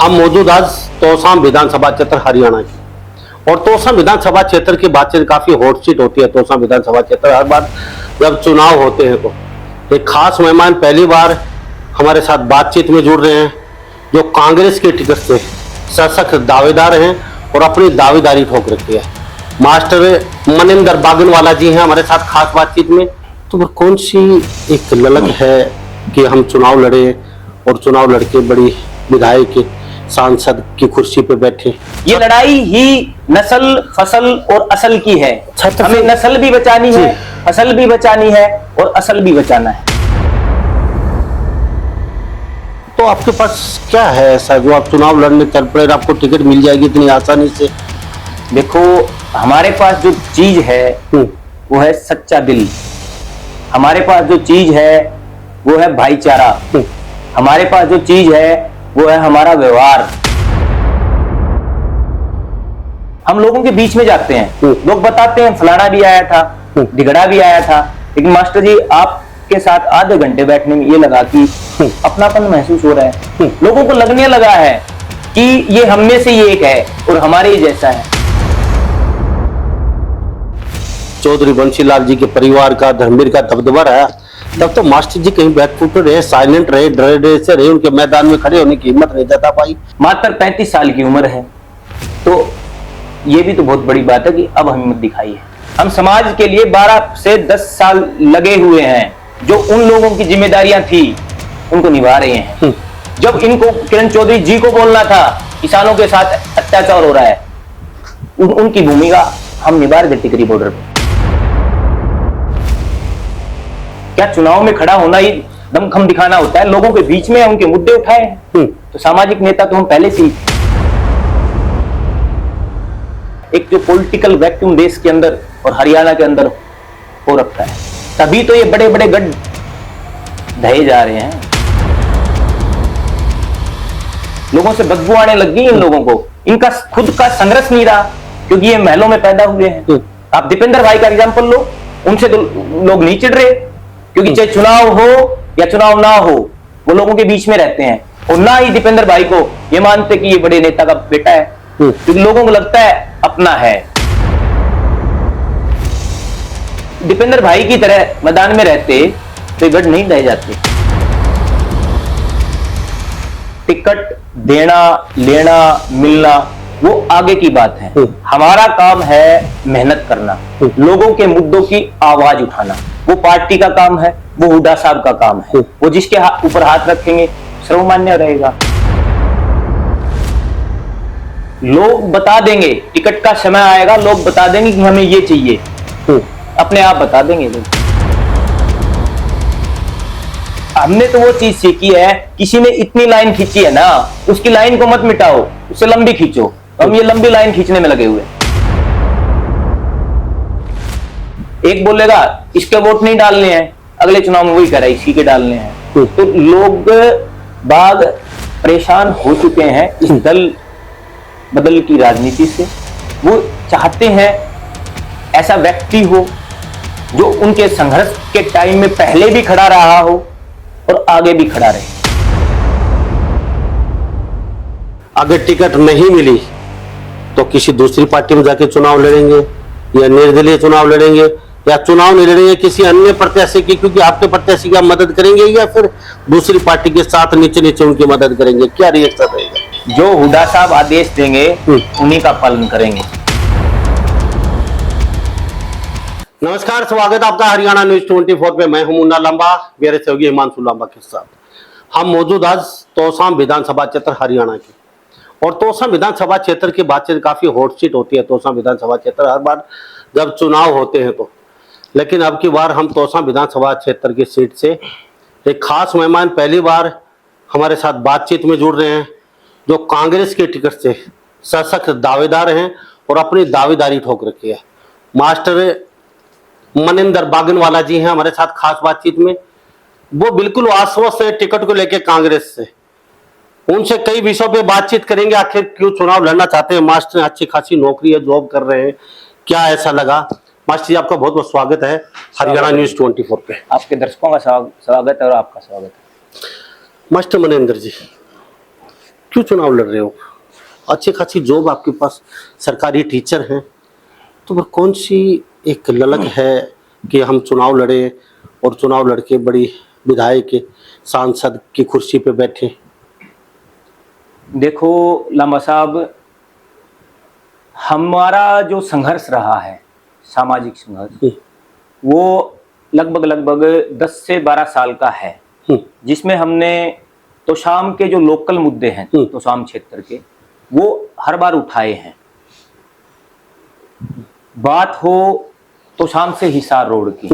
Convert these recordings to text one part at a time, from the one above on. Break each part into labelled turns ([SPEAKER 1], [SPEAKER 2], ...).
[SPEAKER 1] हम मौजूद आज तोशाम विधानसभा क्षेत्र हरियाणा की, और तोशाम विधानसभा क्षेत्र की बातचीत काफी हॉट सीट होती है। तोशाम विधानसभा क्षेत्र हर बार जब चुनाव होते हैं तो एक खास मेहमान पहली बार हमारे साथ बातचीत में जुड़ रहे हैं, जो कांग्रेस के टिकट से सशक्त दावेदार हैं और अपनी दावेदारी ठोक रखी है। मास्टर मनिंदर बागनवाला जी हैं हमारे साथ खास बातचीत में। तो कौन सी एक ललक है कि हम चुनाव लड़े और चुनाव लड़के बड़ी विधायक सांसद की कुर्सी पे बैठे।
[SPEAKER 2] ये लड़ाई ही नस्ल फसल और असल की है। हमें नस्ल भी बचानी है, फसल भी बचानी है और असल भी बचाना है।
[SPEAKER 1] तो आपके पास क्या है ऐसा जो आप चुनाव लड़ने चल पड़े, आपको टिकट मिल जाएगी इतनी आसानी से?
[SPEAKER 2] देखो, हमारे पास जो चीज है वो है सच्चा दिल। हमारे पास जो चीज है वो है भाईचारा। हमारे पास जो चीज है वो है हमारा व्यवहार। हम लोगों के बीच में जाते हैं, लोग बताते हैं फलाना भी आया था, ढिगड़ा भी आया था, लेकिन मास्टर जी आपके साथ आधे घंटे बैठने में ये लगा कि अपनापन महसूस हो रहा है। लोगों को लगने लगा है कि ये हम में से ही एक है और हमारे ही जैसा है।
[SPEAKER 1] चौधरी बंशीलाल जी के परिवार का धर्मवीर का दबदबा रहा, तब तो मास्टर जी कहीं बैकफुट रहे, साइलेंट रहे, डरे से रहे, उनके मैदान में खड़े होने की हिम्मत नहीं जता पाई।
[SPEAKER 2] मात्र 35 साल की उम्र है, तो ये भी तो बहुत बड़ी बात है कि अब हिम्मत दिखाई है। हम समाज के लिए 12 से 10 साल लगे हुए हैं, जो उन लोगों की जिम्मेदारियां थी उनको निभा रहे हैं। जब इनको किरण चौधरी जी को बोलना था किसानों के साथ अत्याचार हो रहा है, उनकी भूमिका हम निभा रहे थे टिकरी बॉर्डर पर। क्या चुनाव में खड़ा होना ही दमखम दिखाना होता है? लोगों के बीच में उनके मुद्दे उठाए हैं। तो सामाजिक नेता तो हम पहले से ही। एक जो पॉलिटिकल वैक्यूम देश के अंदर और हरियाणा के अंदर हो रखा है, तभी तो ये बड़े बड़े गढ़ ढहे जा रहे हैं। लोगों से बदबू आने लग गई इन लोगों को। इनका खुद का संघर्ष नहीं रहा, क्योंकि ये महलों में पैदा हुए हैं। आप दीपेंद्र भाई का एग्जाम्पल लो, उनसे तो लोग नहीं चिढ़ रहे, क्योंकि चाहे चुनाव हो या चुनाव ना हो वो लोगों के बीच में रहते हैं। और ना ही दीपेंद्र भाई को ये मानते कि ये बड़े नेता का बेटा है, क्योंकि लोगों को लगता है अपना है। दीपेंद्र भाई की तरह मैदान में रहते तो गढ़ नहीं ढह जाते। टिकट देना, लेना, मिलना वो आगे की बात है। हमारा काम है मेहनत करना, लोगों के मुद्दों की आवाज उठाना। वो पार्टी का काम है, वो हुड्डा साहब का काम है। वो जिसके ऊपर हाथ रखेंगे सर्वमान्य रहेगा। लोग बता देंगे, टिकट का समय आएगा, लोग बता देंगे कि हमें ये चाहिए, अपने आप बता देंगे लोग। हमने तो वो चीज सीखी है, किसी ने इतनी लाइन खींची है ना, उसकी लाइन को मत मिटाओ, उससे लंबी खींचो। हम ये लंबी लाइन खींचने में लगे हुए। एक बोलेगा इसके वोट नहीं डालने हैं, अगले चुनाव में वही कह रहा है इसी के डालने हैं। तो लोग बाग परेशान हो चुके हैं इस दल बदल की राजनीति से। वो चाहते हैं ऐसा व्यक्ति हो जो उनके संघर्ष के टाइम में पहले भी खड़ा रहा हो और आगे भी खड़ा रहे।
[SPEAKER 1] अगर टिकट नहीं मिली तो किसी दूसरी पार्टी में जाके चुनाव लड़ेंगे, या निर्दलीय चुनाव लड़ेंगे, या चुनाव नहीं लड़ेंगे किसी अन्य प्रत्याशी की, क्योंकि आपके प्रत्याशी की आप मदद करेंगे, या फिर दूसरी पार्टी के साथ नीचे नीचे उनकी मदद करेंगे? क्या रिएक्शन रहेगा?
[SPEAKER 2] जो हुड्डा साहब आदेश देंगे उन्हीं का पालन करेंगे।
[SPEAKER 1] नमस्कार, स्वागत है आपका हरियाणा न्यूज 24 पे। मैं हूं मुन्ना लांबा, मेरे सहयोगी हिमांशु लांबा के साथ। हम मौजूद आज तोशाम विधानसभा क्षेत्र हरियाणा की, और तोशाम विधानसभा क्षेत्र की बातचीत काफी हॉट सीट होती है। तोशाम विधानसभा क्षेत्र हर बार जब चुनाव होते हैं तो, लेकिन अब की बार हम तोशाम विधानसभा क्षेत्र की सीट से एक खास मेहमान पहली बार हमारे साथ बातचीत में जुड़ रहे हैं, जो कांग्रेस के टिकट से सशक्त दावेदार हैं और अपनी दावेदारी ठोक रखी है। मास्टर मनिंदर बागनवाला जी हैं हमारे साथ खास बातचीत में। वो बिल्कुल आश्वस्त है टिकट को लेकर कांग्रेस से। उनसे कई विषयों पे बातचीत करेंगे, आखिर क्यों चुनाव लड़ना चाहते हैं। मास्टर अच्छी खासी नौकरी है, जॉब कर रहे हैं, क्या ऐसा लगा? मास्टर जी आपका बहुत बहुत स्वागत है हरियाणा न्यूज 24 पे।
[SPEAKER 2] आपके दर्शकों का स्वागत है और आपका स्वागत है।
[SPEAKER 1] मास्टर मनिंदर जी, क्यों चुनाव लड़ रहे हो? अच्छी खासी जॉब आपके पास, सरकारी टीचर हैं, तो फिर कौन सी एक ललक है कि हम चुनाव लड़े और चुनाव लड़के बड़ी विधायक के सांसद की कुर्सी पे बैठे?
[SPEAKER 2] देखो लांबा साहब, हमारा जो संघर्ष रहा है, सामाजिक संघर्ष, वो लगभग 10 से 12 साल का है, जिसमें हमने तोशाम के जो लोकल मुद्दे हैं, तोशाम क्षेत्र के, वो हर बार उठाए हैं। बात हो तोशाम से हिसार रोड की,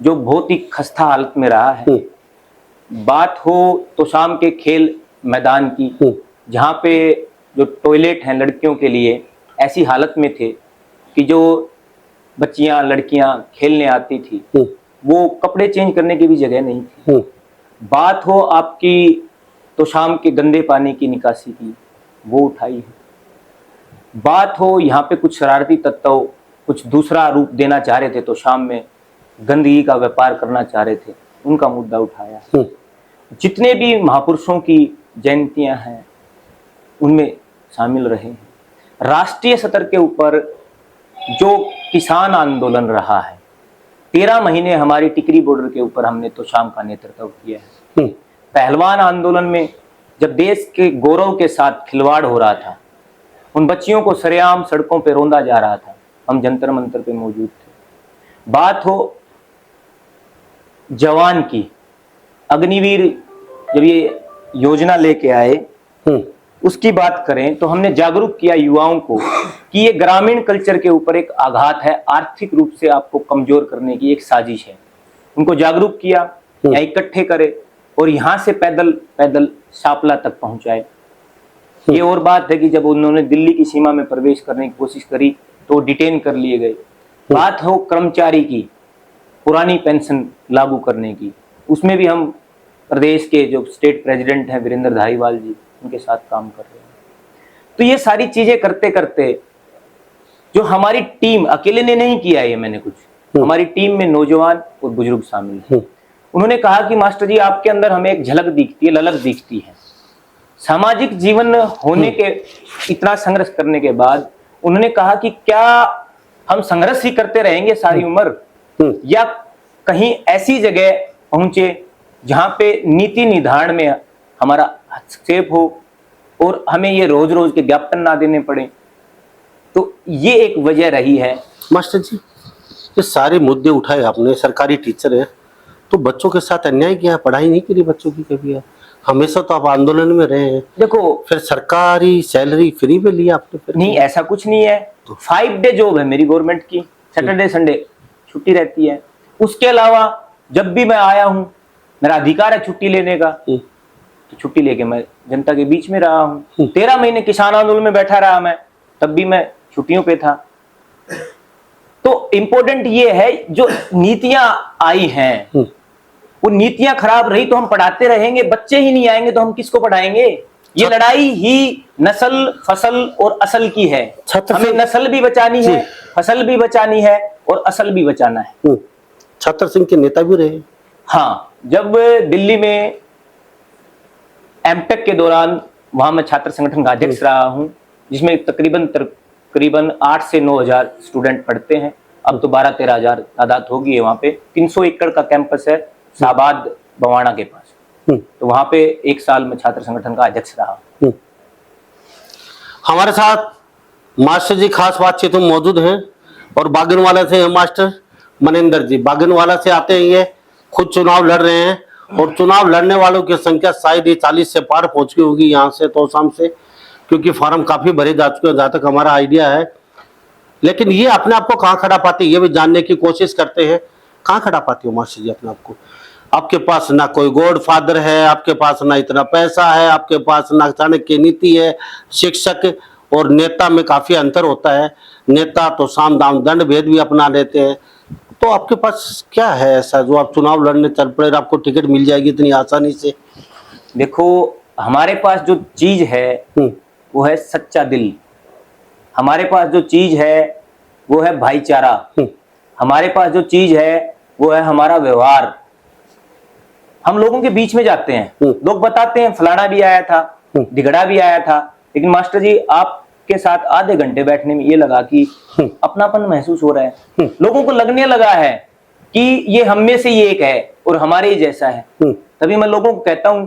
[SPEAKER 2] जो बहुत ही खस्ता हालत में रहा है। बात हो तोशाम के खेल मैदान की, जहाँ पे जो टॉयलेट हैं लड़कियों के लिए ऐसी हालत में थे कि जो बच्चियां लड़कियां खेलने आती थी वो कपड़े चेंज करने की भी जगह नहीं थी। बात हो आपकी तोशाम के गंदे पानी की निकासी की, वो उठाई है। बात हो यहाँ पे कुछ शरारती तत्व कुछ दूसरा रूप देना चाह रहे थे, तोशाम में गंदगी का व्यापार करना चाह रहे थे, उनका मुद्दा उठाया। जितने भी महापुरुषों की जयंतियां हैं उनमें शामिल रहे हैं। राष्ट्रीय स्तर के ऊपर जो किसान आंदोलन रहा है, 13 महीने हमारी टिकरी बॉर्डर के ऊपर हमने तोशाम का नेतृत्व किया है। पहलवान आंदोलन में जब देश के गौरव के साथ खिलवाड़ हो रहा था, उन बच्चियों को सरेआम सड़कों पे रौंदा जा रहा था, हम जंतर मंतर पे मौजूद थे। बात हो जवान की, अग्निवीर जब ये योजना लेके आए उसकी बात करें तो हमने जागरूक किया युवाओं को कि ये ग्रामीण कल्चर के ऊपर एक आघात है, आर्थिक रूप से आपको कमजोर करने की एक साजिश है। उनको जागरूक किया, या इकट्ठे करे और यहाँ से पैदल पैदल शापला तक पहुंचाए। ये और बात है कि जब उन्होंने दिल्ली की सीमा में प्रवेश करने की कोशिश करी तो डिटेन कर लिए गए। बात हो कर्मचारी की पुरानी पेंशन लागू करने की, उसमें भी हम प्रदेश के जो स्टेट प्रेसिडेंट हैं वीरेंद्र धारीवाल जी, उनके साथ काम कर रहे हैं। तो ये सारी चीजें करते करते जो हमारी टीम अकेले ने नहीं किया, ये मैंने कुछ, हमारी टीम में नौजवान और बुजुर्ग शामिल हैं। उन्होंने कहा कि मास्टर जी आपके अंदर हमें एक झलक दिखती है, ललक दिखती है। सामाजिक जीवन होने के इतना संघर्ष करने के बाद उन्होंने कहा कि क्या हम संघर्ष ही करते रहेंगे सारी उम्र, या कहीं ऐसी जगह पहुंचे जहां पे नीति निर्धारण में हमारा हस्तक्षेप हो और हमें ये रोज रोज के ज्ञापन ना देने पड़े। तो ये एक वजह रही है।
[SPEAKER 1] मास्टर जी, ये सारे मुद्दे उठाए आपने, सरकारी टीचर है तो बच्चों के साथ अन्याय किया, पढ़ाई नहीं करी बच्चों की कभी है? हमेशा तो आप आंदोलन में रहे हैं।
[SPEAKER 2] देखो,
[SPEAKER 1] फिर सरकारी सैलरी फ्री में लिया आपने? फिर
[SPEAKER 2] नहीं, ऐसा कुछ नहीं है। 5 डे जॉब है मेरी गवर्नमेंट की, सैटरडे संडे छुट्टी रहती है। उसके अलावा जब भी मैं आया हूं, मेरा अधिकार है छुट्टी लेने का, तो छुट्टी लेके मैं जनता के बीच में रहा हूं। 13 महीने किसान आंदोलन में बैठा रहा मैं, तब भी मैं छुट्टियों पे था। तो इम्पोर्टेंट ये है जो नीतियां आई हैं, वो नीतियां खराब रही तो हम पढ़ाते रहेंगे, बच्चे ही नहीं आएंगे तो हम किसको पढ़ाएंगे? ये लड़ाई ही नस्ल फसल और असल की है। हमें नस्ल भी बचानी है, फसल भी बचानी है और असल भी बचाना है।
[SPEAKER 1] छात्र संघ के नेता भी रहे?
[SPEAKER 2] हाँ, जब दिल्ली में एमटेक के दौरान वहां मैं छात्र संगठन का अध्यक्ष रहा हूं, जिसमें तकरीबन 8 से 9 हजार स्टूडेंट पढ़ते हैं। अब तो 12-13 हजार तादाद होगी है। वहां पे 300 एकड़ का कैंपस है शाहबाद बवाना के पास। तो वहां पे 1 साल में छात्र संगठन का अध्यक्ष रहा।
[SPEAKER 1] हमारे साथ मास्टर जी खास बातचीत में मौजूद हैं और बागनवाला से हैं मास्टर मनिंदर जी। बागनवाला से आते हैं, ये खुद चुनाव लड़ रहे हैं और चुनाव लड़ने वालों की संख्या शायद ही 40 से पार पहुंच गई होगी यहाँ से तोशाम से, क्योंकि फॉर्म काफी भरे जा चुके हैं जहाँ तक हमारा आइडिया है। लेकिन ये अपने आप को कहाँ खड़ा पाते, ये भी जानने की कोशिश करते हैं। कहाँ खड़ा पाते हो मास्टर जी अपने आप को? आपके पास ना कोई गॉड फादर है, आपके पास ना इतना पैसा है, आपके पास ना चाणक्य नीति है। शिक्षक और नेता में काफी अंतर होता है। नेता तो साम दाम दंड भेद भी अपना लेते हैं। तो आपके पास क्या है ऐसा जो आप चुनाव लड़ने चल पड़े, आपको टिकट मिल जाएगी इतनी आसानी से?
[SPEAKER 2] देखो, हमारे पास जो चीज है वो है सच्चा दिल। हमारे पास जो चीज है वो है भाईचारा। हमारे पास जो चीज है वो है हमारा व्यवहार। हम लोगों के बीच में जाते हैं, लोग बताते हैं फलाना भी आया था, झगड़ा भी आया था, लेकिन मास्टर जी आपके साथ आधे घंटे बैठने में ये लगा कि अपनापन महसूस हो रहा है, लोगों को लगने लगा है कि ये हम में से ही एक है और हमारे ही जैसा है। तभी मैं लोगों को कहता हूं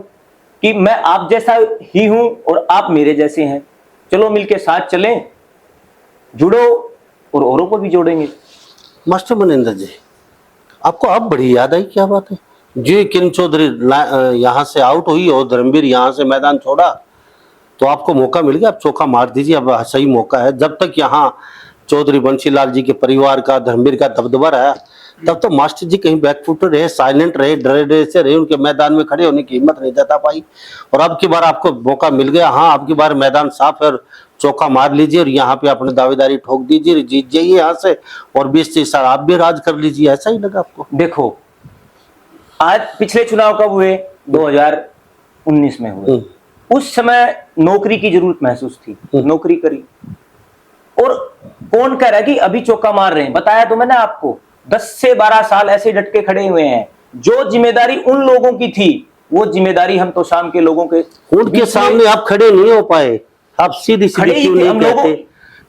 [SPEAKER 2] कि मैं आप जैसा ही हूं और आप मेरे जैसे हैं, चलो मिलके साथ चलें, जुड़ो और औरों को भी जोड़ेंगे।
[SPEAKER 1] मास्टर मनिंदर जी, आपको अब बड़ी याद आई, क्या बात है जी? किरण चौधरी यहाँ से आउट हुई और धर्मवीर यहाँ से मैदान छोड़ा तो आपको मौका मिल गया, आप चौका मार दीजिए, अब सही मौका है। जब तक यहाँ चौधरी बंशीलाल जी के परिवार का, धर्मवीर का दबदबा रहा, तब तो मास्टर जी कहीं बैकफुट रहे, साइलेंट रहे, डरे डरे से रहे, उनके मैदान में खड़े होने की हिम्मत नहीं जता पाई। और अब की बार आपको मौका मिल गया, हाँ अब की बार मैदान साफ है, चौका मार लीजिए और यहाँ पे अपनी दावेदारी ठोक दीजिए, जीत जाइए यहाँ से और 20-30 साल आप भी राज कर लीजिए। ऐसा ही लगा आपको?
[SPEAKER 2] देखो, आज पिछले चुनाव कब हुए? 2019 में हुए। उस समय नौकरी की जरूरत महसूस थी, नौकरी करी। और कौन कह रहा है कि अभी चौका मार रहे हैं? बताया तो मैंने आपको, 10 से 12 साल ऐसे डट के खड़े हुए हैं। जो जिम्मेदारी उन लोगों की थी, वो जिम्मेदारी हम तो शाम के लोगों के
[SPEAKER 1] उनके सामने आप खड़े नहीं हो पाए। आप सीधी सीधी क्यों नहीं कहते?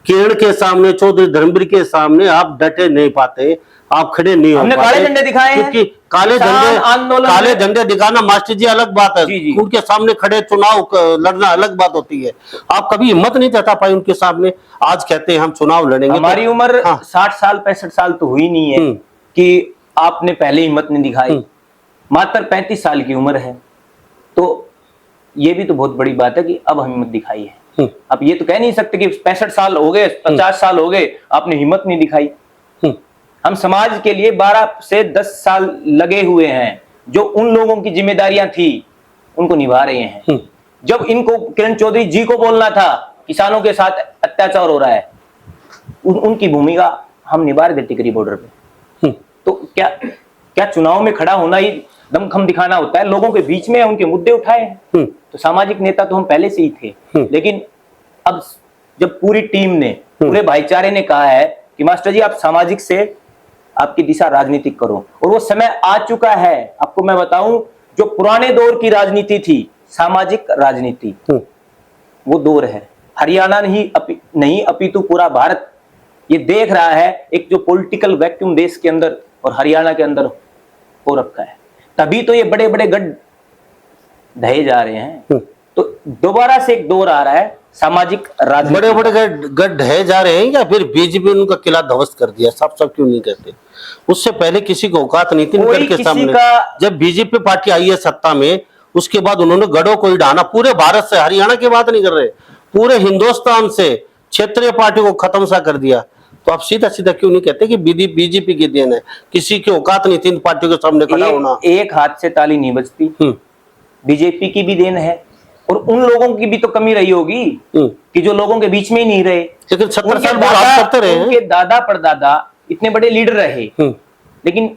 [SPEAKER 1] किरण के सामने, चौधरी धर्मवीर के सामने आप डटे नहीं पाते, आप खड़े नहीं हो
[SPEAKER 2] हमने
[SPEAKER 1] पाते।
[SPEAKER 2] काले झंडे दिखाए हैं,
[SPEAKER 1] क्योंकि काले झंडे दिखाना मास्टर जी अलग बात है,
[SPEAKER 2] जी।
[SPEAKER 1] उनके सामने खड़े चुनाव लड़ना अलग बात होती है। आप कभी हिम्मत नहीं जता पाए उनके सामने। आज कहते हैं हम चुनाव लड़ेंगे।
[SPEAKER 2] हमारी उम्र 60 साल 65 साल तो हुई नहीं है कि आपने पहले हिम्मत नहीं दिखाई। मात्र 35 साल की उम्र है, तो ये भी तो बहुत बड़ी बात है कि अब हिम्मत दिखाई है। आप ये तो कह नहीं सकते कि 65 साल हो गए, 50 साल हो गए, आपने हिम्मत नहीं दिखाई। हम समाज के लिए 12 से 10 साल लगे हुए हैं, जो उन लोगों की जिम्मेदारियां थी उनको निभा रहे हैं। जब इनको किरण चौधरी जी को बोलना था किसानों के साथ अत्याचार हो रहा है, उनकी भूमिका हम निभा रहे थे टिकरी बॉर्डर पे। तो क्या चुनाव में खड़ा होना ही दमखम दिखाना होता है? लोगों के बीच में उनके मुद्दे उठाए हैं। तो सामाजिक नेता तो हम पहले से ही थे, लेकिन अब जब पूरी टीम ने, पूरे भाईचारे ने कहा है कि मास्टर जी आप सामाजिक से आपकी दिशा राजनीतिक करो, और वो समय आ चुका है। आपको मैं बताऊं, जो पुराने दौर की राजनीति थी, सामाजिक राजनीति, वो दौर है। हरियाणा नहीं अपितु पूरा भारत ये देख रहा है एक जो पॉलिटिकल वैक्यूम देश के अंदर और हरियाणा के अंदर हो रखा है। तभी तो ये बड़े बड़े गढ़ ढहे जा रहे हैं। तो दोबारा से एक दौर आ रहा है सामाजिक राजनीति।
[SPEAKER 1] बड़े बड़े गढ़ ढहे जा रहे हैं या फिर बीजेपी ने उनका किला ध्वस्त कर दिया? सब क्यों नहीं कहते? उससे पहले किसी को औकात नहीं थी निकल के सामने। जब बीजेपी पार्टी आई है सत्ता में, उसके बाद उन्होंने गढ़ों को ही ढाना। पूरे भारत से, हरियाणा की बात नहीं कर रहे, पूरे हिंदुस्तान से क्षेत्रीय पार्टी को खत्म सा कर दिया। तो आप सीधा सीधा क्यों नहीं कहते कि बीजेपी की देन है? किसी की औकात नहीं थी इन पार्टियों के सामने खड़ा होना।
[SPEAKER 2] एक हाथ से ताली नहीं बजती। बीजेपी की भी देन है और उन लोगों की भी तो कमी रही होगी कि जो लोगों के बीच में ही नहीं रहे।
[SPEAKER 1] लेकिन 70 साल बाद करते रहे।
[SPEAKER 2] उनके दादा परदादा इतने बड़े लीडर रहे, लेकिन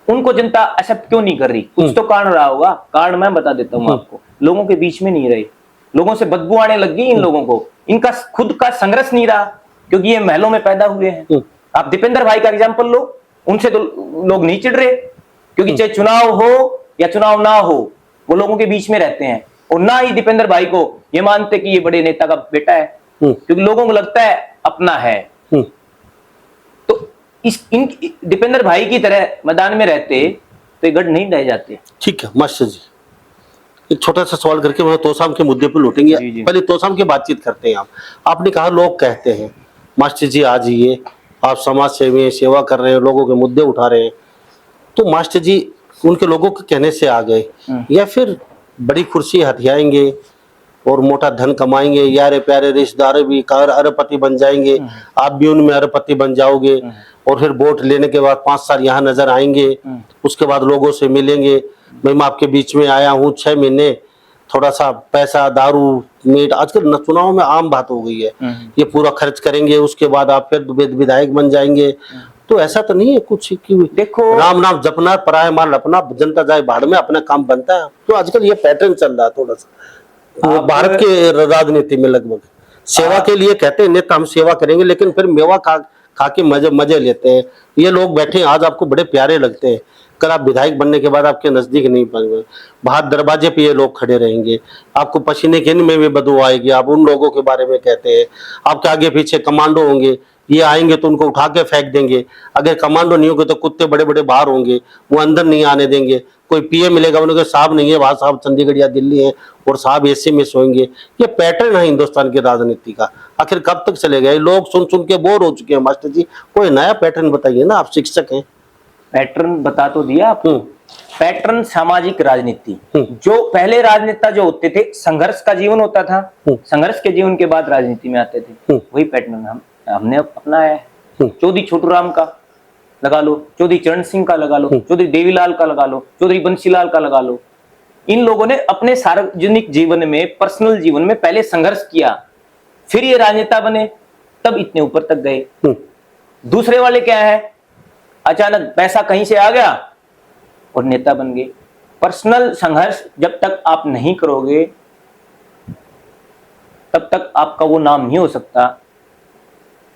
[SPEAKER 2] उनको जनता एक्सेप्ट क्यों नहीं कर रही? कुछ तो कारण रहा होगा। कारण मैं बता देता हूँ आपको। लोगों के बीच में नहीं रहे, लोगों से बदबू आने लग गई इन लोगों को। इनका खुद का संघर्ष नहीं रहा, क्योंकि ये महलों में पैदा हुए हैं। आप दीपेंद्र भाई का एग्जाम्पल लो, उनसे तो लोग नहीं चिढ़ रहे, क्योंकि चाहे चुनाव हो या चुनाव ना हो, वो लोगों के बीच में रहते हैं। और ना ही दीपेंद्र भाई को ये मानते कि ये बड़े नेता का बेटा है, क्योंकि लोगों को लगता है अपना है। तो दीपेंद्र भाई की तरह मैदान में रहते तो ये गढ़ नहीं ढह जाते।
[SPEAKER 1] ठीक है मास्टर जी, एक छोटा सा सवाल करके मैं तोसाम के मुद्दे पर लौटेंगे। पहले तोसाम की बातचीत करते हैं। आपने कहा लोग कहते हैं मास्टर जी आ जाइए, आप समाज सेवी हैं, सेवा कर रहे हैं, लोगों के मुद्दे उठा रहे हैं। तो मास्टर जी उनके लोगों के कहने से आ गए, या फिर बड़ी कुर्सी हथियाएंगे और मोटा धन कमाएंगे, यारे प्यारे रिश्तेदार भी अरबपति बन जाएंगे, आप भी उनमें अरबपति बन जाओगे, और फिर वोट लेने के बाद 5 साल यहाँ नजर आएंगे, उसके बाद लोगों से मिलेंगे, भाई मैं आपके बीच में आया हूँ 6 महीने, थोड़ा सा पैसा, दारू, मीट, आजकल चुनाव में आम बात हो गई है, ये पूरा खर्च करेंगे, उसके बाद आप फिर विधायक बन जाएंगे। तो ऐसा तो नहीं है कुछ कि देखो राम नाम जपना, पराय माल अपना, जनता जाए बाढ़ में, अपना काम बनता है। तो आजकल ये पैटर्न चल रहा है थोड़ा सा भारत के राजनीति में। लगभग सेवा के लिए कहते हैं नेता हम सेवा करेंगे, लेकिन फिर मेवा खा के मजे लेते हैं। ये लोग बैठे आज आपको बड़े प्यारे लगते हैं, कल आप विधायक बनने के बाद आपके नजदीक नहीं पहुंचे, बाहर दरवाजे पे ये लोग खड़े रहेंगे, आपको पसीने के में भी बदबू आएगी, आप उन लोगों के बारे में कहते हैं। आपके आगे पीछे कमांडो होंगे, ये आएंगे तो उनको उठा के फेंक देंगे। अगर कमांडो नहीं होंगे तो कुत्ते बड़े बड़े बाहर होंगे, वो अंदर नहीं आने देंगे। कोई पीए मिलेगा, उन्हें साहब नहीं है वहां, साहब चंडीगढ़ या दिल्ली है और साहब एसी में सोएंगे। ये पैटर्न है हिंदुस्तान की राजनीति का। आखिर कब तक चलेगा? ये लोग सुन सुन के बोर हो चुके हैं। मास्टर जी कोई नया पैटर्न बताइए ना, आप शिक्षक हैं।
[SPEAKER 2] पैटर्न बता तो दिया आपको। पैटर्न सामाजिक राजनीति, जो पहले राजनेता जो होते थे, संघर्ष का जीवन होता था, संघर्ष के जीवन के बाद राजनीति में आते थे, वही पैटर्न हमने अपनाया है। चौधरी छोटूराम का लगा लो, चौधरी चरण सिंह का लगा लो, चौधरी देवीलाल का लगा लो, चौधरी बंसीलाल का लगा लो। इन लोगों ने अपने सार्वजनिक जीवन में, पर्सनल जीवन में पहले संघर्ष किया, फिर ये राजनेता बने, तब इतने ऊपर तक गए। दूसरे वाले क्या है, अचानक पैसा कहीं से आ गया और नेता बन गए। पर्सनल संघर्ष जब तक आप नहीं करोगे तब तक आपका वो नाम नहीं हो सकता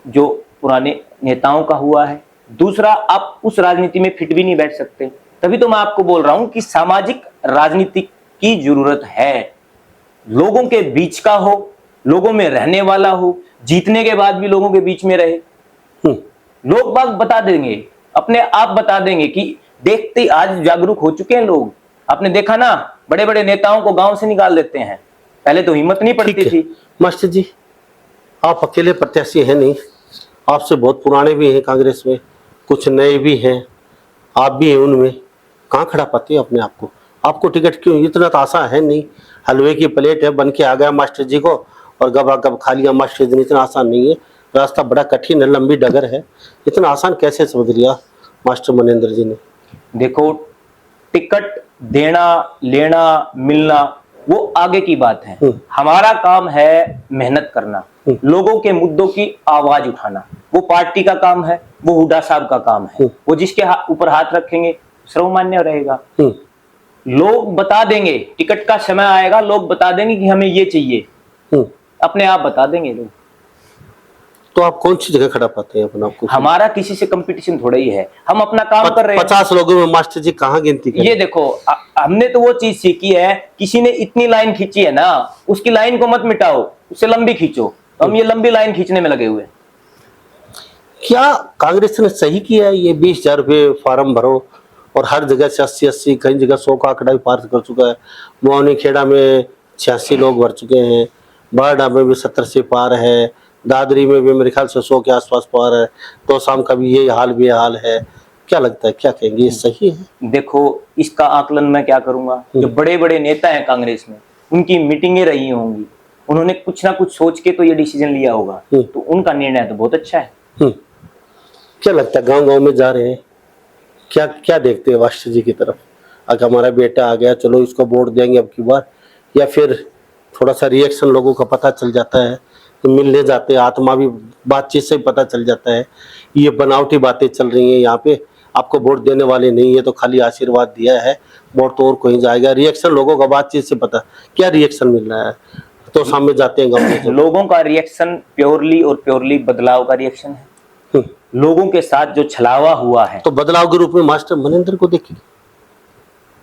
[SPEAKER 2] जो पुराने नेताओं का हुआ है। दूसरा, आप उस राजनीति में फिट भी नहीं बैठ सकते। तभी तो मैं आपको बोल रहा हूं कि सामाजिक राजनीति की जरूरत है। लोगों के बीच का हो, लोगों में रहने वाला हो, जीतने के बाद भी लोगों के बीच में रहे। लोग बाग बता देंगे, अपने आप बता देंगे कि देखते आज जागरूक हो चुके हैं लोग। आपने देखा ना, बड़े बड़े नेताओं को गांव से निकाल देते हैं, पहले तो हिम्मत नहीं पड़ती थी।
[SPEAKER 1] मास्टर जी आप अकेले प्रत्याशी हैं नहीं, आपसे बहुत पुराने भी हैं कांग्रेस में, कुछ नए भी हैं, आप भी हैं उनमें। कहाँ खड़ा पाते हैं अपने आप को? आपको टिकट क्यों? इतना तो आसान है नहीं, हलवे की प्लेट है, बन के आ गया मास्टर जी को और गबा गब खा लिया मास्टर जी ने। इतना आसान नहीं है, रास्ता बड़ा कठिन है, लंबी डगर है। इतना आसान कैसे समझ लिया मास्टर मनेंद्र जी ने?
[SPEAKER 2] देखो, टिकट देना, लेना, मिलना वो आगे की बात है। हमारा काम है मेहनत करना, लोगों के मुद्दों की आवाज उठाना। वो पार्टी का काम है, वो हुड्डा साहब का काम है। वो जिसके ऊपर हाथ रखेंगे सर्वमान्य रहेगा। लोग बता देंगे, टिकट का समय आएगा, लोग बता देंगे कि हमें ये चाहिए, अपने आप बता देंगे लोग।
[SPEAKER 1] तो आप कौन सी जगह खड़ा पाते हैं अपने आपको?
[SPEAKER 2] हमारा किसी से कंपटीशन थोड़ा ही है, हम अपना काम कर रहे हैं।
[SPEAKER 1] 50 लोगों में मास्टर जी कहाँ गिनती करें?
[SPEAKER 2] ये देखो, हमने तो वो चीज सीखी है, किसी ने इतनी लाइन खींची है ना, उसकी लाइन को मत मिटाओ, उससे लंबी खींचो। तो हम ये लंबी लाइन खींचने में लगे हुए हैं।
[SPEAKER 1] क्या कांग्रेस ने सही किया है? ये 20,000 रुपये फार्म भरो और हर जगह से 80-80, कई जगह 100 का आंकड़ा भी पार कर चुका है। मोहनी खेड़ा में 86 लोग भर चुके हैं, बारडा में भी 70 से पार है, दादरी में भी मेरे ख्याल से 100 के आसपास पार है, तो शाम का भी ये हाल है। क्या लगता है, क्या कहेंगे, ये सही है?
[SPEAKER 2] देखो, इसका आकलन मैं क्या करूंगा, जो बड़े बड़े नेता हैं कांग्रेस में, उनकी मीटिंगें रही होंगी, उन्होंने कुछ ना कुछ सोच के तो ये डिसीजन लिया होगा, तो उनका निर्णय तो बहुत अच्छा है।
[SPEAKER 1] क्या लगता है, गांव गांव में जा रहे हैं, क्या क्या देखते हैं मास्टर जी की तरफ? अगर हमारा बेटा आ गया, चलो इसको वोट देंगे अब की बार, या फिर थोड़ा सा रिएक्शन लोगों का पता चल जाता है, तो मिलने जाते हैं, आत्मा भी बातचीत से पता चल जाता है ये बनावटी बातें चल रही हैं यहाँ पे, आपको वोट देने वाले नहीं है, तो खाली आशीर्वाद दिया है, वोट तो और कहीं जाएगा। रिएक्शन लोगों का बातचीत से पता, क्या रिएक्शन मिल रहा है? तो सामने जाते हैं गाँव में,
[SPEAKER 2] लोगों का रिएक्शन प्योरली बदलाव का रिएक्शन है। लोगों के साथ जो छलावा हुआ है,
[SPEAKER 1] तो बदलाव के रूप में मास्टर मनेंद्र को देखिए।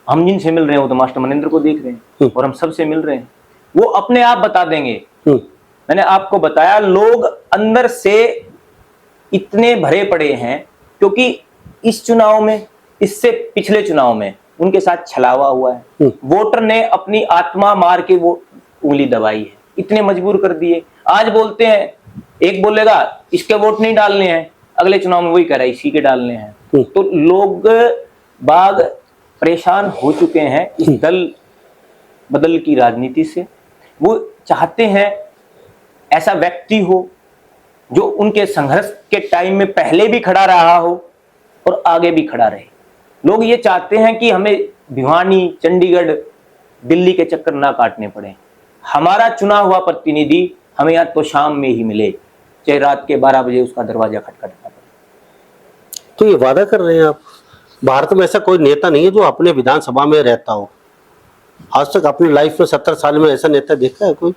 [SPEAKER 2] हम जिनसे मिल रहे हैं वो तो मास्टर मनेंद्र को देख रहे हैं, और हम सबसे मिल रहे हैं, वो अपने आप बता देंगे। मैंने आपको बताया, लोग अंदर से इतने भरे पड़े हैं, क्योंकि इस चुनाव में, इससे पिछले चुनाव में उनके साथ छलावा हुआ है। वोटर ने अपनी आत्मा मार के वो उंगली दबाई है, इतने मजबूर कर दिए। आज बोलते हैं, एक बोलेगा इसके वोट नहीं डालने हैं, अगले चुनाव में वही कह रहा है इसी के डालने हैं। तो लोग बाग परेशान हो चुके हैं इस दल बदल की राजनीति से। वो चाहते हैं ऐसा व्यक्ति हो जो उनके संघर्ष के टाइम में पहले भी खड़ा रहा हो और आगे भी खड़ा रहे। लोग ये चाहते हैं कि हमें भिवानी, चंडीगढ़, दिल्ली के चक्कर ना काटने पड़े। हमारा चुना हुआ प्रतिनिधि हमें यहाँ तो शाम में ही मिले, चाहे रात के 12 बजे उसका दरवाजा खटखटाना पड़े।
[SPEAKER 1] तो ये वादा कर रहे हैं आप? भारत में ऐसा कोई नेता नहीं है जो अपने विधानसभा में रहता हो। आज तक अपनी लाइफ में 70 साल में ऐसा नेता देखा है कोई?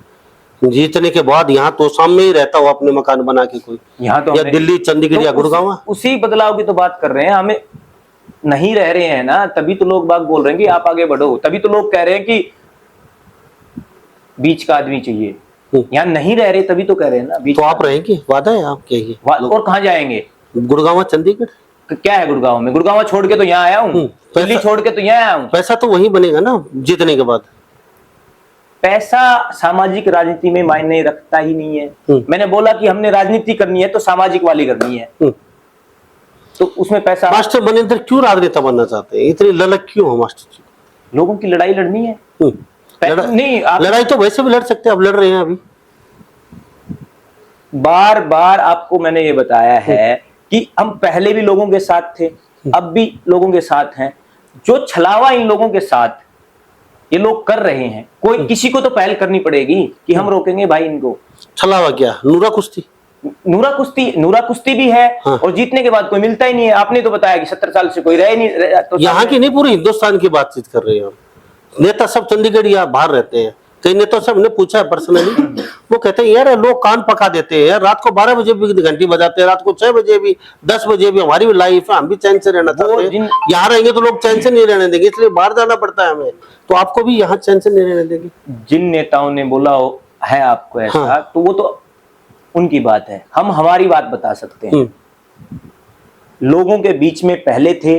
[SPEAKER 1] जीतने के बाद यहाँ तो सामने ही रहता हो अपने मकान बना के कोई,
[SPEAKER 2] यहाँ तो
[SPEAKER 1] या दिल्ली, चंडीगढ़ या गुड़गांव?
[SPEAKER 2] उसी बदलाव की तो बात कर रहे हैं। हमें नहीं रह रहे हैं ना, तभी तो लोग बाग बोल रहे हैं कि आप आगे बढ़ो, तभी तो लोग कह रहे हैं कि बीच का आदमी चाहिए। यहाँ नहीं रह रहे तभी तो कह रहे हैं ना बीच
[SPEAKER 1] तो आप रहेंगे, वादा है आप कहिए।
[SPEAKER 2] और कहाँ जाएंगे?
[SPEAKER 1] गुड़गांव चंडीगढ़
[SPEAKER 2] क्या है गुड़गांव में? गुड़गांव छोड़ के तो यहाँ आया हूँ, दिल्ली छोड़ के तो यहाँ आया हूँ।
[SPEAKER 1] पैसा तो वही बनेगा ना जीतने के बाद।
[SPEAKER 2] पैसा सामाजिक राजनीति में मायने रखता ही नहीं है। मैंने बोला कि हमने राजनीति करनी है तो सामाजिक वाली करनी है, तो उसमें पैसा।
[SPEAKER 1] मास्टर मनिंदर क्यों राजनेता बनना चाहते हैं, इतनी ललक क्यों हो मास्टर जी?
[SPEAKER 2] लोगों की लड़ाई लड़नी है। नहीं
[SPEAKER 1] लड़ाई तो वैसे भी लड़ सकते हैं, अब लड़ रहे हैं। अभी
[SPEAKER 2] बार बार आपको मैंने ये बताया है कि हम पहले भी लोगों के साथ थे, अब भी लोगों के साथ हैं। जो छलावा इन लोगों के साथ ये लोग कर रहे हैं, कोई किसी को तो पहल करनी पड़ेगी कि हम रोकेंगे भाई इनको।
[SPEAKER 1] छलावा क्या? नूरा कुश्ती?
[SPEAKER 2] नूरा कुश्ती भी है। हाँ। और जीतने के बाद कोई मिलता ही नहीं है। आपने तो बताया कि 70 साल से कोई रहे नहीं, तो
[SPEAKER 1] यहाँ की नहीं पूरे हिंदुस्तान की बातचीत कर रहे हैं। नेता सब चंडीगढ़ या बाहर रहते हैं। कई नेता सब ने पूछा है पर्सनली, वो कहते हैं यार लोग कान पका देते हैं, रात को 12 बजे भी घंटी बजाते हैं, रात को 6 बजे भी, 10 बजे भी। हमारी भी लाइफ है, हम भी चैन से रहना चाहते हैं। यहाँ रहेंगे तो लोग चैन से नहीं रहने देंगे, इसलिए बाहर जाना पड़ता है हमें। तो आपको भी यहाँ चैन से नहीं रहने देंगे।
[SPEAKER 2] जिन नेताओं ने बोला है आपको ऐसा, हाँ। तो वो तो उनकी बात है, हम हमारी बात बता सकते हैं। लोगों के बीच में पहले थे,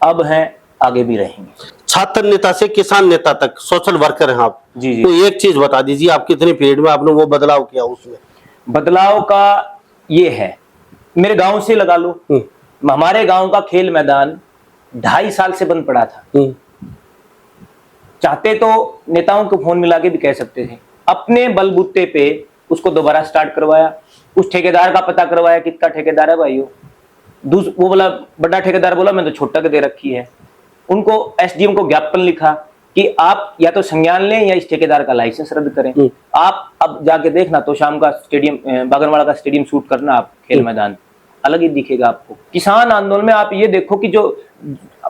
[SPEAKER 2] अब हैं, आगे भी रहेंगे।
[SPEAKER 1] छात्र नेता से किसान नेता तक सोशल वर्कर हैं आप
[SPEAKER 2] जी जी।
[SPEAKER 1] तो एक चीज बता दीजिए, आप कितने पीरियड में आपने वो बदलाव किया? उसमें
[SPEAKER 2] बदलाव का ये है, मेरे गांव से लगा लो, हमारे गांव का खेल मैदान 2.5 साल से बंद पड़ा था। चाहते तो नेताओं को फोन मिला के भी कह सकते थे, अपने बलबूते पे उसको दोबारा स्टार्ट करवाया। उस ठेकेदार का पता करवाया, कितना ठेकेदार है भाई वो बोला, बड़ा ठेकेदार बोला मैं तो छोटा के दे रखी है। उनको एसडीएम को ज्ञापन लिखा कि आप या तो संज्ञान लें या इस ठेकेदार का लाइसेंस रद्द करें। आप अब जाके देखना तो शाम का स्टेडियम, बागनवाड़ा का स्टेडियम शूट करना, आप खेल मैदान अलग ही दिखेगा आपको। किसान आंदोलन में आप ये देखो कि जो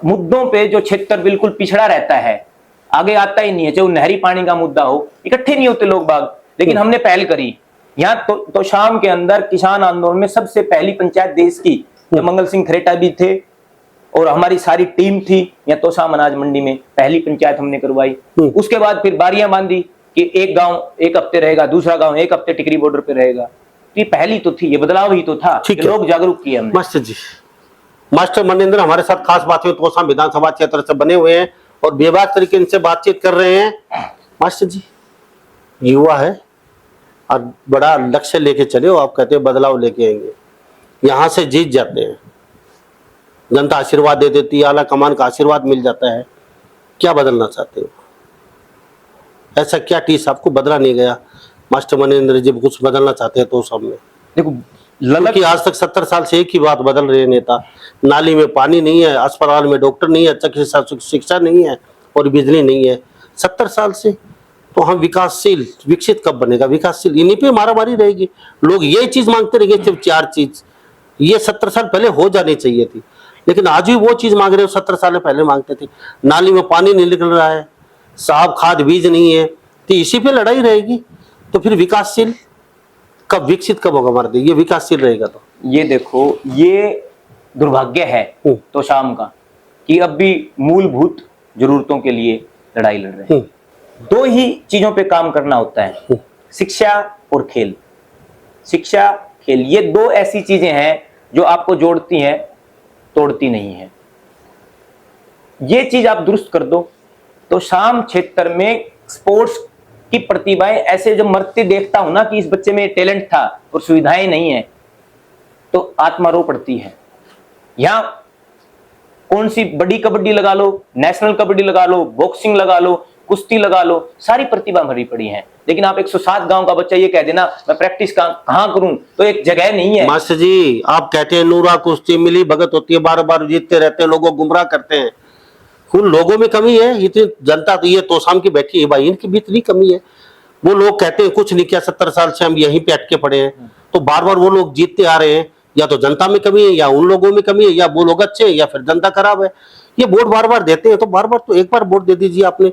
[SPEAKER 2] मुद्दों पे जो क्षेत्र बिल्कुल पिछड़ा रहता है, आगे आता ही नहीं है, चाहे वो नहरी पानी का मुद्दा हो, इकट्ठे नहीं होते लोग बाग। लेकिन हमने पहल करी यहाँ तो शाम के अंदर किसान आंदोलन में सबसे पहली पंचायत देश की, मंगल सिंह खरेटा भी थे और हमारी सारी टीम थी। या तोशाम अनाज मंडी में पहली पंचायत हमने करवाई। उसके बाद फिर बारियां बांधी कि एक गांव एक हफ्ते रहेगा, दूसरा गांव एक हफ्ते टिकरी बॉर्डर पे रहेगा। ये पहली तो थी, ये बदलाव ही तो था कि लोग जागरूक किए हमने।
[SPEAKER 1] मास्टर जी, मास्टर मनिंदर हमारे साथ खास बात हुई, तोशाम विधानसभा क्षेत्र से बने हुए हैं और बेबाक तरीके इनसे बातचीत कर रहे हैं। मास्टर जी, युवा है और बड़ा लक्ष्य लेके चले हो, आप कहते हो बदलाव लेके आएंगे, यहाँ से जीत जाते हैं, जनता आशीर्वाद दे देती है, आला कमान का आशीर्वाद मिल जाता है, क्या बदलना चाहते हो? ऐसा क्या टीस आपको बदला नहीं गया? मास्टर मनिंदर जी कुछ बदलना चाहते हैं तो सब में
[SPEAKER 2] देखो,
[SPEAKER 1] क्योंकि आज तक 70 साल से एक ही बात बदल रहे हैं नेता। नाली में पानी नहीं है, अस्पताल में डॉक्टर नहीं है, चिकित्सा शिक्षा नहीं है और बिजली नहीं है 70 साल से। तो हम विकासशील, विकसित कब बनेगा? विकासशील इन्हीं पे मारामारी रहेगी। लोग ये चीज मांगते रहेंगे, सिर्फ 4 चीज, ये 70 साल पहले हो जानी चाहिए थी, लेकिन आज भी वो चीज मांग रहे हो 70 साल पहले मांगते थे। नाली में पानी नहीं निकल रहा है, साफ खाद बीज नहीं है, तो इसी पे लड़ाई रहेगी। तो फिर विकासशील कब, विकसित कब होगा हमारा देश? ये विकासशील रहेगा तो
[SPEAKER 2] ये देखो, ये दुर्भाग्य है तो शाम का कि अब भी मूलभूत जरूरतों के लिए लड़ाई लड़ रहे हैं। 2 ही चीजों पे काम करना होता है, शिक्षा और खेल। शिक्षा, खेल, ये 2 ऐसी चीजें हैं जो आपको जोड़ती हैं, तोड़ती नहीं है। ये चीज आप दुरुस्त कर दो तो शाम क्षेत्र में स्पोर्ट्स की प्रतिभाएं, ऐसे जो मरते देखता हूं ना कि इस बच्चे में टैलेंट था और सुविधाएं नहीं है, तो आत्मा रो पड़ती है। यहां कौन सी बड़ी कबड्डी लगा लो, नेशनल कबड्डी लगा लो, बॉक्सिंग लगा लो, कुश्ती लगा लो, सारी प्रतिभा भरी पड़ी है। लेकिन आप 107 गांव का बच्चा ये कह देना मैं प्रैक्टिस कहां करूं, तो एक जगह नहीं है।
[SPEAKER 1] मास्टर जी, आप कहते हैं नूरा कुश्ती मिली भगत होती है, बार बार जीतते रहते हैं, लोगों गुमराह करते हैं। उन लोगों में कमी है, इतनी जनता तो ये तोशाम की बैठी है भाई, इनकी भी इतनी कमी है। वो लोग कहते हैं कुछ नहीं किया 70 साल से, हम यहीं पे अटके पड़े हैं। तो बार बार वो लोग जीतते आ रहे हैं, या तो जनता में कमी है, या उन लोगों में कमी है, या वो लोग अच्छे हैं, या फिर जनता खराब है। ये वोट बार बार देते हैं, तो बार बार तो एक बार वोट दे दीजिए आपने,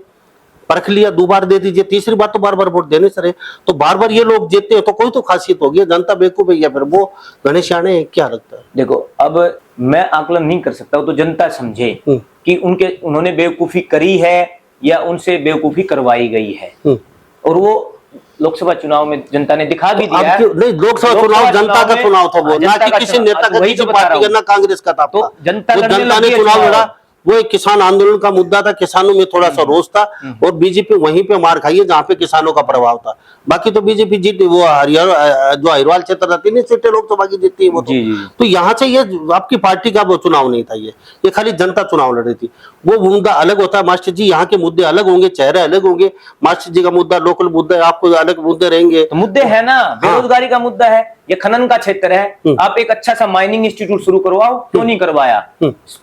[SPEAKER 1] परख लिया, 2 बार दे दीजिए, तीसरी बार तो बार बार वोट देने से रहे। तो बार बार ये लोग जीतते हैं तो कोई तो खासियत होगी। जनता बेवकूफ है या फिर वो गणेशाने है, क्या लगता है?
[SPEAKER 2] देखो, अब मैं आकलन नहीं कर सकता, वो तो जनता समझे कि उन्होंने बेवकूफी करी है या उनसे बेवकूफी करवाई गई है। और वो लोकसभा चुनाव में जनता ने दिखा भी दिया है।
[SPEAKER 1] नहीं, लोकसभा चुनाव जनता का चुनाव था, वो ना कि किसी नेता का, किसी पार्टी का, ना कांग्रेस का था।
[SPEAKER 2] तो जनता
[SPEAKER 1] ने चुनाव लड़ा, वो एक किसान आंदोलन का मुद्दा था, किसानों में थोड़ा सा रोष था और बीजेपी वहीं पे मार खाई है जहाँ पे किसानों का प्रभाव था। बाकी तो बीजेपी जीती, वो हरियाणा जो अहिरवाल क्षेत्र रहती नहीं सीटें लोकसभा की जीतती है वो तो यहाँ से ये आपकी पार्टी का वो चुनाव नहीं था, ये खाली जनता चुनाव लड़ रही थी। वो मुद्दा अलग होता है मास्टर जी, यहाँ के मुद्दे अलग होंगे, चेहरे अलग होंगे। मास्टर जी का मुद्दा लोकल मुद्दा है, आपको अलग मुद्दे रहेंगे।
[SPEAKER 2] तो मुद्दे है ना, बेरोजगारी का मुद्दा है, ये खनन का क्षेत्र है। आप एक अच्छा सा माइनिंग इंस्टीट्यूट शुरू करवाओ, क्यों नहीं करवाया?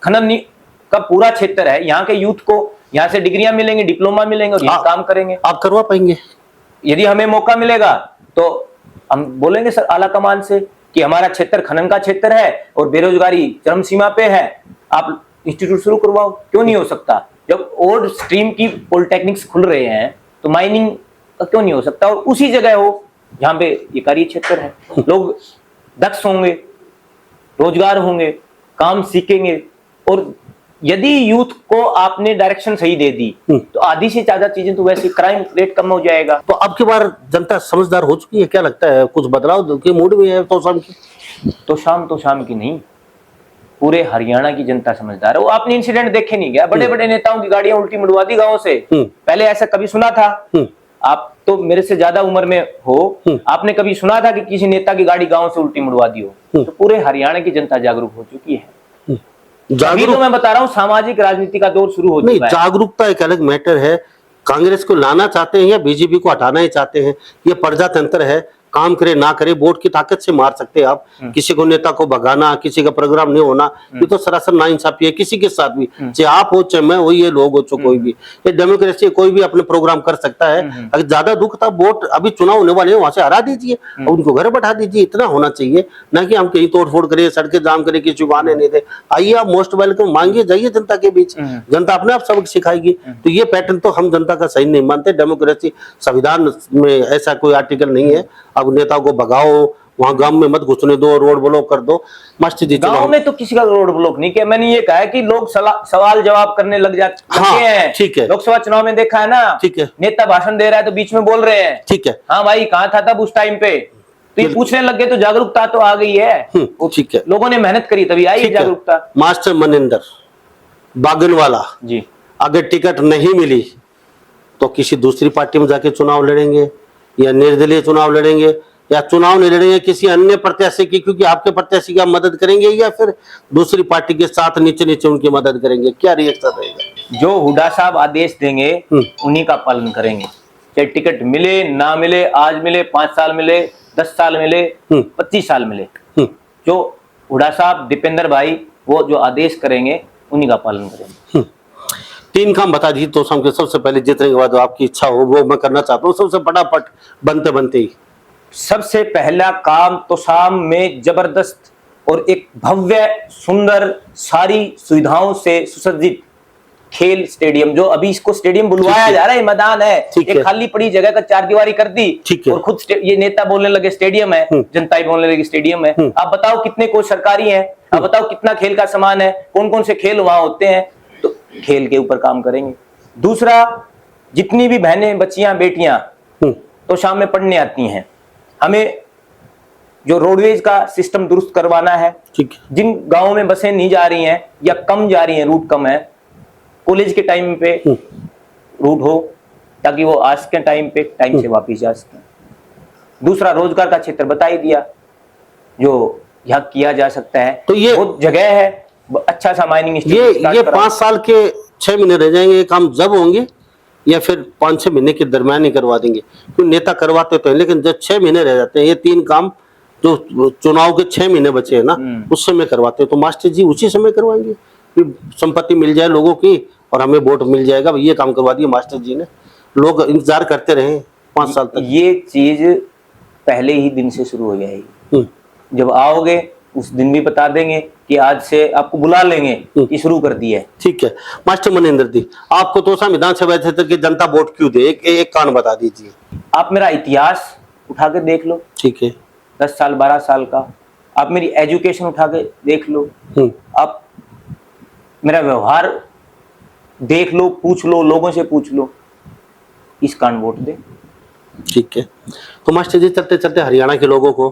[SPEAKER 2] खनन का पूरा क्षेत्र है, यहाँ के यूथ को यहाँ से डिग्रियां मिलेंगी, डिप्लोमा मिलेंगे और यहाँ काम करेंगे।
[SPEAKER 1] आप करवा पाएंगे?
[SPEAKER 2] यदि हमें मौका मिलेगा तो हम बोलेंगे सर आला कमान से कि हमारा क्षेत्र खनन का क्षेत्र है और बेरोजगारी चरम सीमा पे है, आप इंस्टीट्यूट शुरू करवाओ। क्यों नहीं हो सकता? जब और स्ट्रीम की पॉलिटेक्निक्स खुल रहे हैं तो माइनिंग का क्यों नहीं हो सकता? और उसी जगह हो जहाँ पे ये कार्य क्षेत्र है, लोग दक्ष होंगे, रोजगार होंगे, काम सीखेंगे। और यदि यूथ को आपने डायरेक्शन सही दे दी तो आधी से ज्यादा चीजें तो वैसे क्राइम रेट कम हो जाएगा।
[SPEAKER 1] तो अब की बार जनता समझदार हो चुकी है, क्या लगता है? कुछ बदलाव के मूड में है
[SPEAKER 2] तो शाम की नहीं, पूरे हरियाणा की जनता समझदार है। वो आपने इंसिडेंट देखे नहीं क्या? बड़े बड़े नेताओं की गाड़ियां उल्टी मुड़वा दी गाँव से। पहले ऐसा कभी सुना था? आप तो मेरे से ज्यादा उम्र में हो, आपने कभी सुना था कि किसी नेता की गाड़ी गांव से उल्टी मुड़वा दी हो? तो पूरे हरियाणा की जनता जागरूक हो चुकी है। अभी तो मैं बता रहा हूँ सामाजिक राजनीति का दौर शुरू हो चुका है।
[SPEAKER 1] जागरूकता एक अलग मैटर है। कांग्रेस को लाना चाहते हैं या बीजेपी को हटाना ही चाहते हैं, ये प्रजातंत्र है। काम करे ना करे, वोट की ताकत से मार सकते हैं आप। किसी को नेता को भगाना, किसी का प्रोग्राम नहीं होना, ये तो सरासर नाइंसाफी है किसी के साथ भी, चाहे आप हो चाहे मैं हो, ये लोग हो चाहे कोई भी। ये डेमोक्रेसी, कोई भी अपने प्रोग्राम कर सकता है। अगर ज्यादा दुख था, वोट अभी चुनाव होने वाले हैं, वहां से हरा दीजिए और उनको घर बैठा दीजिए। इतना होना चाहिए, ना कि हम कहीं तोड़फोड़ करें, सड़कें जाम करें, किसी को आने नहीं दे। आइए, आप मोस्ट वेलकम, मांगिए, जाइए जनता के बीच, जनता अपने आप सबक सिखाएगी। तो ये पैटर्न तो हम जनता का सही नहीं मानते। डेमोक्रेसी संविधान में ऐसा कोई आर्टिकल नहीं है अब नेताओं को भगाओ, वहां गांव में मत घुसने दो, रोड ब्लॉक कर दो। मास्टर जी,
[SPEAKER 2] गांव में तो किसी का रोड ब्लॉक नहीं किया। मैंने ये कहा है कि लोग सवाल जवाब करने लग जाते हैं।
[SPEAKER 1] ठीक है,
[SPEAKER 2] लोकसभा चुनाव में देखा है ना,
[SPEAKER 1] ठीक है,
[SPEAKER 2] नेता भाषण दे रहा है तो बीच में बोल रहे हैं,
[SPEAKER 1] ठीक है,
[SPEAKER 2] हाँ भाई कहाँ था तब उस टाइम पे? तो ये पूछने लग गए तो जागरूकता तो आ गई है।
[SPEAKER 1] ठीक है,
[SPEAKER 2] लोगों ने मेहनत करी तभी आई जागरूकता।
[SPEAKER 1] मास्टर मनिंदर बागनवाला
[SPEAKER 2] जी,
[SPEAKER 1] अगर टिकट नहीं मिली तो किसी दूसरी पार्टी में जाके चुनाव लड़ेंगे या निर्दलीय चुनाव लड़ेंगे या चुनाव नहीं लड़ेंगे किसी अन्य प्रत्याशी की, क्योंकि आपके प्रत्याशी की आप मदद करेंगे या फिर दूसरी पार्टी के साथ नीचे नीचे उनकी मदद करेंगे? क्या रिएक्शन रहेगा?
[SPEAKER 2] जो हुड्डा साहब आदेश देंगे उन्हीं का पालन करेंगे, चाहे टिकट मिले ना मिले, आज मिले, 5 साल मिले, 10 साल मिले, 25 साल मिले। जो हुड्डा साहब, दीपेंद्र भाई, वो जो आदेश करेंगे उन्हीं का पालन करेंगे।
[SPEAKER 1] 3 काम बता दीजिए तो के सबसे पहले जीतने के बाद जो आपकी इच्छा हो वो मैं करना चाहता हूँ, सबसे फटाफट बनते बनते ही।
[SPEAKER 2] सबसे पहला काम तो शाम में जबरदस्त और एक भव्य सुंदर सारी सुविधाओं से सुसज्जित खेल स्टेडियम, जो अभी इसको स्टेडियम बुलवाया जा रहा है, मैदान है, एक खाली पड़ी जगह का 4 दीवारी कर दी और खुद ये नेता बोलने लगे स्टेडियम है, जनता ही बोलने लगी स्टेडियम है। आप बताओ कितने कोच सरकारी हैं, आप बताओ कितना खेल का सामान है, कौन कौन से खेल वहां होते हैं, तो खेल के ऊपर काम करेंगे। दूसरा, जितनी भी बहनें, बच्चियां, बेटियां तो शाम में पढ़ने आती हैं, हमें जो रोडवेज का सिस्टम दुरुस्त करवाना है। जिन गांवों में बसें नहीं जा रही हैं या कम जा रही हैं, रूट कम है, कॉलेज के टाइम पे रूट हो ताकि वो आज के टाइम पे टाइम से वापस जा सकें। दूसरा, रोजगार का क्षेत्र बता ही दिया जो यहाँ किया जा सकता है, तो ये बहुत जगह है, अच्छा सा माइनिंग।
[SPEAKER 1] ये 5 साल के 6 महीने रह जाएंगे, ये काम जब होंगे या फिर 5-6 महीने के दरमियान ही करवा देंगे? क्योंकि नेता करवाते तो हैं, लेकिन जब 6 महीने रह जाते हैं, ये 3 काम जो चुनाव के 6 महीने बचे हैं ना, उस समय करवाते हैं, तो मास्टर जी उसी समय करवाएंगे कि संपत्ति मिल जाए लोगों की और हमें वोट मिल जाएगा, ये काम करवा दिया मास्टर जी ने, लोग इंतजार करते रहे 5 साल तक।
[SPEAKER 2] ये चीज पहले ही दिन से शुरू हो जाएगी। जब आओगे उस दिन भी बता देंगे कि आज से आपको बुला लेंगे कि शुरू कर दिया है।
[SPEAKER 1] ठीक है मास्टर मनिंदर जी, आपको तोसा विधानसभा क्षेत्र की जनता वोट क्यों दे, एक कारण बता दीजिए।
[SPEAKER 2] आप मेरा इतिहास उठा के देख लो,
[SPEAKER 1] ठीक है।
[SPEAKER 2] 10 साल 12 साल का। आप मेरी एजुकेशन उठा के देख लो, आप मेरा व्यवहार देख लो, पूछ लो, लोगों से पूछ लो, इस कारण वोट दे।
[SPEAKER 1] ठीक है। तो मास्टर जी चलते चलते हरियाणा के लोगों को,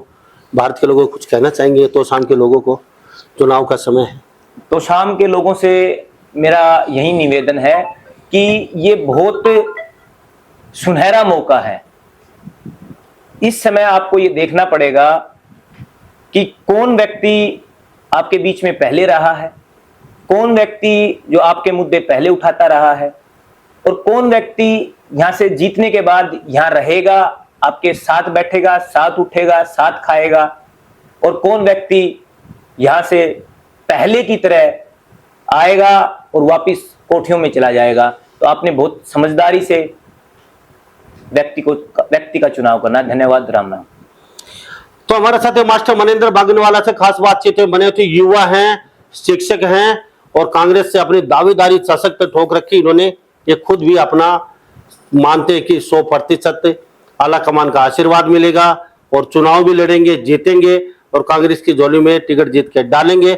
[SPEAKER 1] भारत के लोगों को कुछ कहना चाहेंगे तोशाम के लोगों को? चुनाव का समय है।
[SPEAKER 2] तो शाम के लोगों से मेरा यही निवेदन है कि ये बहुत सुनहरा मौका है। इस समय आपको ये देखना पड़ेगा कि कौन व्यक्ति आपके बीच में पहले रहा है, कौन व्यक्ति जो आपके मुद्दे पहले उठाता रहा है, और कौन व्यक्ति यहां से जीतने के बाद यहां रहेगा, आपके साथ बैठेगा, साथ उठेगा, साथ खाएगा, और कौन व्यक्ति यहां से पहले की तरह आएगा और वापस कोठियों में चला जाएगा। तो आपने बहुत समझदारी से व्यक्ति का चुनाव करना। धन्यवाद। राम राम।
[SPEAKER 1] तो हमारे साथ मास्टर मनिंदर बागनवाला से खास बातचीत है। बने थे युवा हैं, शिक्षक हैं और कांग्रेस से अपनी दावेदारी सशक्त ठोक रखी इन्होंने। ये खुद भी अपना मानते हैं कि 100% आला कमान का आशीर्वाद मिलेगा और चुनाव भी लड़ेंगे, जीतेंगे और कांग्रेस की झोली में टिकट जीत के डालेंगे।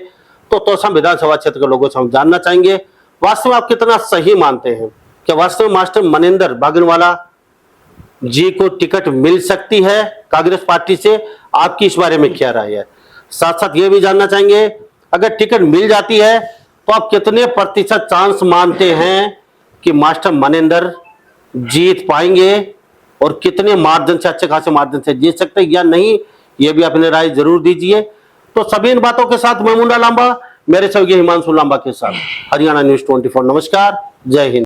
[SPEAKER 1] तो तोशाम विधानसभा क्षेत्र के लोगों से हम जानना चाहेंगे वास्तव में आप कितना सही मानते हैं, क्या वास्तव में मास्टर मनिंदर बागनवाला जी को टिकट मिल सकती है कांग्रेस पार्टी से? आपकी इस बारे में क्या राय है? साथ साथ ये भी जानना चाहेंगे अगर टिकट मिल जाती है तो आप कितने प्रतिशत चांस मानते हैं कि मास्टर मनिंदर जीत पाएंगे और कितने मार्जिन से, अच्छे खासे मार्जिन से जीत सकते हैं या नहीं, ये भी अपने राय जरूर दीजिए। तो सभी इन बातों के साथ मैं मुन्ना लांबा, मेरे सहयोगी हिमांशु लांबा के साथ हरियाणा न्यूज़ 24। नमस्कार, जय हिंद।